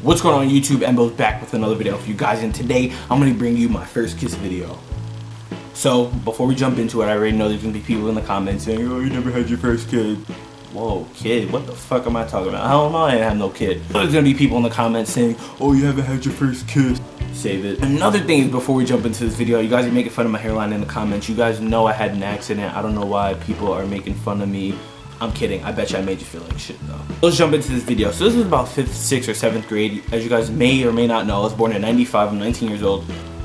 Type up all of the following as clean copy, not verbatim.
What's going on YouTube? Embo's back with another video for you guys, and today I'm going to bring you my first kiss video. So before we jump into it, I already know there's going to be people in the comments saying, oh, you never had your first kid. Whoa, kid, what the fuck am I talking about? I don't know, I didn't have no kid. There's going to be people in the comments saying, oh, you haven't had your first kiss. Save it. Another thing is, before we jump into this video, you guys are making fun of my hairline in the comments. You guys know I had an accident. I don't know why people are making fun of me. I'm kidding. I bet you I made you feel like shit though. Let's jump into this video. So this is about 5th, 6th, or 7th grade. As you guys may or may not know, I was born in '95. I'm 19 years old.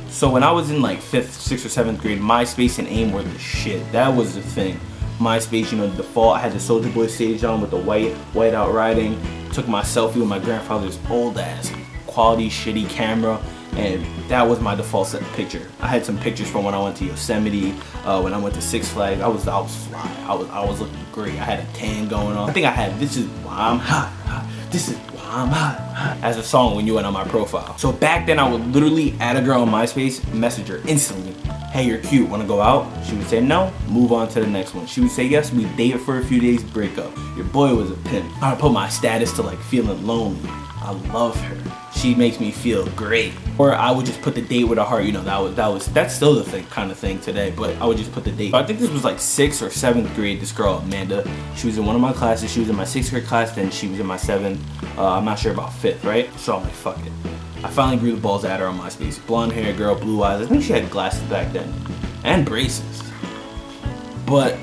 So when I was in like 5th, 6th, or 7th grade, MySpace and AIM were the shit. That was the thing. MySpace, you know, the default. I had the Soulja Boy stage on with the white out riding. Took my selfie with my grandfather's old ass quality shitty camera. And that was my default set picture. I had some pictures from when I went to Yosemite, when I went to Six Flags. I was fly. I was looking great. I had a tan going on. I think I had "This Is Why I'm Hot, This Is Why I'm Hot" as a song when you went on my profile. So back then I would literally add a girl on MySpace, message her instantly. Hey, you're cute, wanna go out? She would say no, move on to the next one. She would say yes, we date for a few days, break up. Your boy was a pimp. I would put my status to like feeling lonely. I love her. She makes me feel great. Or I would just put the date with a heart. You know, that's still the kind of thing today, but I would just put the date. I think this was like 6th or 7th grade. This girl, Amanda, she was in one of my classes. She was in my 6th grade class, then she was in my 7th. I'm not sure about 5th, right? So I'm like, fuck it. I finally grew the balls at her on MySpace. Blonde hair girl, blue eyes. I think she had glasses back then. And braces. But,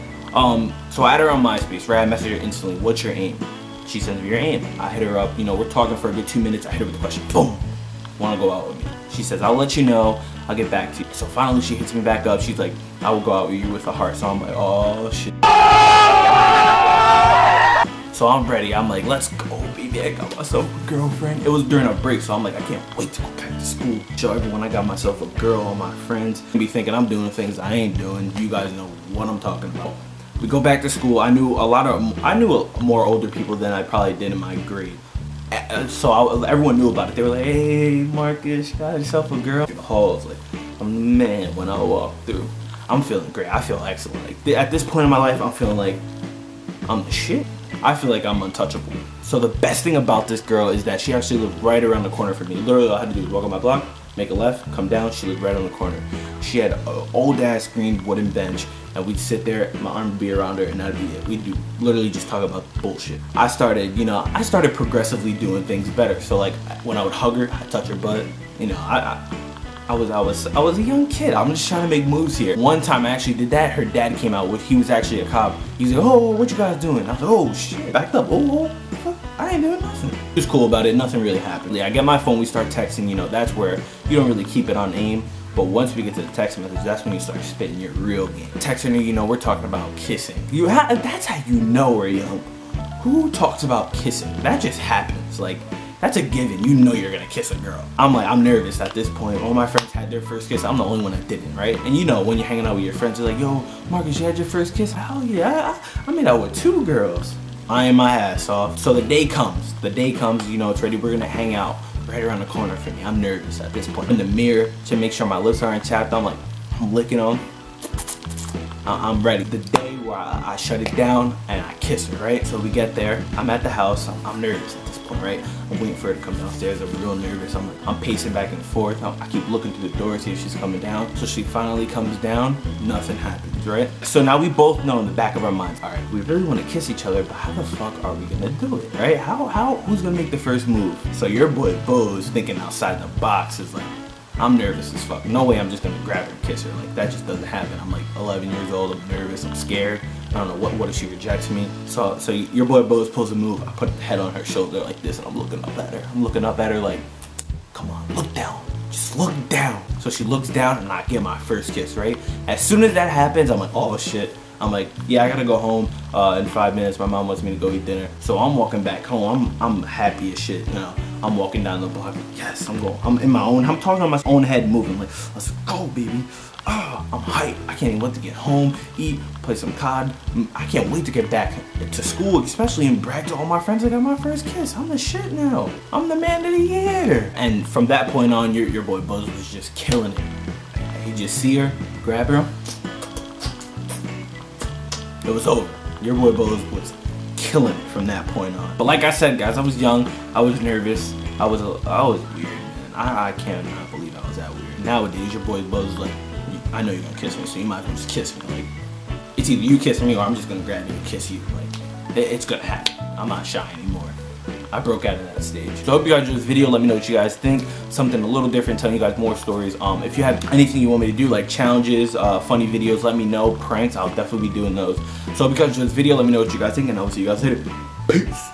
so I added her on MySpace, right? I messaged her instantly, what's your aim? She sends me your aim. I hit her up, you know, we're talking for a good 2 minutes. I hit her with the question, boom, wanna go out with me? She says, I'll let you know, I'll get back to you. So finally she hits me back up. She's like, I will go out with you with a heart. So I'm like, oh shit. So I'm ready. I'm like, let's go, baby. I got myself a girlfriend. It was during a break, so I'm like, I can't wait to go back to school. Show everyone I got myself a girl, all my friends. Be thinking I'm doing things I ain't doing. You guys know what I'm talking about. We go back to school. I knew more older people than I probably did in my grade. So everyone knew about it. They were like, hey, Marcus, you got yourself a girl? In the halls, like, man, when I walk through, I'm feeling great. I feel excellent. Like, at this point in my life, I'm feeling like I'm the shit. I feel like I'm untouchable. So the best thing about this girl is that she actually lived right around the corner from me. Literally, all I had to do was walk on my block, make a left, come down. She lived right on the corner. She had an old ass green wooden bench, and we'd sit there, my arm would be around her, and that'd be it. We'd literally just talk about bullshit. I started progressively doing things better. So like when I would hug her, I'd touch her butt. You know, I was a young kid. I'm just trying to make moves here. One time I actually did that. Her dad came out, he was actually a cop. He's like, oh, what you guys doing? I was like, oh shit, backed up. Oh, fuck, I ain't doing nothing. He was cool about it. Nothing really happened. I get my phone, we start texting. You know, that's where you don't really keep it on aim. But once we get to the text message, that's when you start spitting your real game. Texting her, you know, we're talking about kissing. That's how you know we're young. Who talks about kissing? That just happens. Like, that's a given. You know you're gonna kiss a girl. I'm nervous at this point. All my friends had their first kiss. I'm the only one that didn't, right? And you know, when you're hanging out with your friends, you're like, yo, Marcus, you had your first kiss? Hell yeah, I made out with 2 girls. Eyeing my ass off. So the day comes, you know, it's ready. We're gonna hang out right around the corner for me. I'm nervous at this point. In the mirror to make sure my lips aren't chapped, I'm licking them. I'm ready. The day where I shut it down and I kiss her, right? So we get there. I'm at the house. I'm nervous at this point, right? I'm waiting for her to come downstairs. I'm real nervous. I'm pacing back and forth. I keep looking through the door to see if she's coming down. So she finally comes down. Nothing happens, right? So now we both know in the back of our minds, all right, we really want to kiss each other, but how the fuck are we gonna do it, right? Who's gonna make the first move? So your boy Bo's thinking outside the box is like, I'm nervous as fuck. No way I'm just gonna grab her and kiss her. Like, that just doesn't happen. I'm like 11 years old, I'm nervous, I'm scared. I don't know, what if she rejects me? So your boy Bo's pulls a move. I put the head on her shoulder like this, and I'm looking up at her. I'm looking up at her like, come on, look down. Just look down. So she looks down, and I get my first kiss, right? As soon as that happens, I'm like, oh shit. I'm like, yeah, I gotta go home in 5 minutes. My mom wants me to go eat dinner. So I'm walking back home. I'm happy as shit, you know. I'm walking down the block. Yes, I'm in my own. I'm talking on my own head moving. Like, let's go, baby. I'm hyped. I can't even wait to get home, eat, play some COD. I can't wait to get back to school, especially in brag to all my friends. I got my first kiss. I'm the shit now. I'm the man of the year. And from that point on, your boy Buzz was just killing it. You just see her, grab her. It was over. Your boy Buzz was killing it from that point on. But like I said, guys, I was young, I was nervous, I was weird, man. I cannot believe I was that weird. Nowadays, your boy's buzz is like, I know you're gonna kiss me, so you might as well just kiss me. Like, it's either you kiss me or I'm just gonna grab you and kiss you. Like, it's gonna happen. I'm not shy anymore. I broke out of that stage. So I hope you guys enjoyed this video. Let me know what you guys think. Something a little different, telling you guys more stories. If you have anything you want me to do, like challenges, funny videos, let me know. Pranks, I'll definitely be doing those. So I hope you guys enjoyed this video. Let me know what you guys think, and I'll see you guys later. Peace.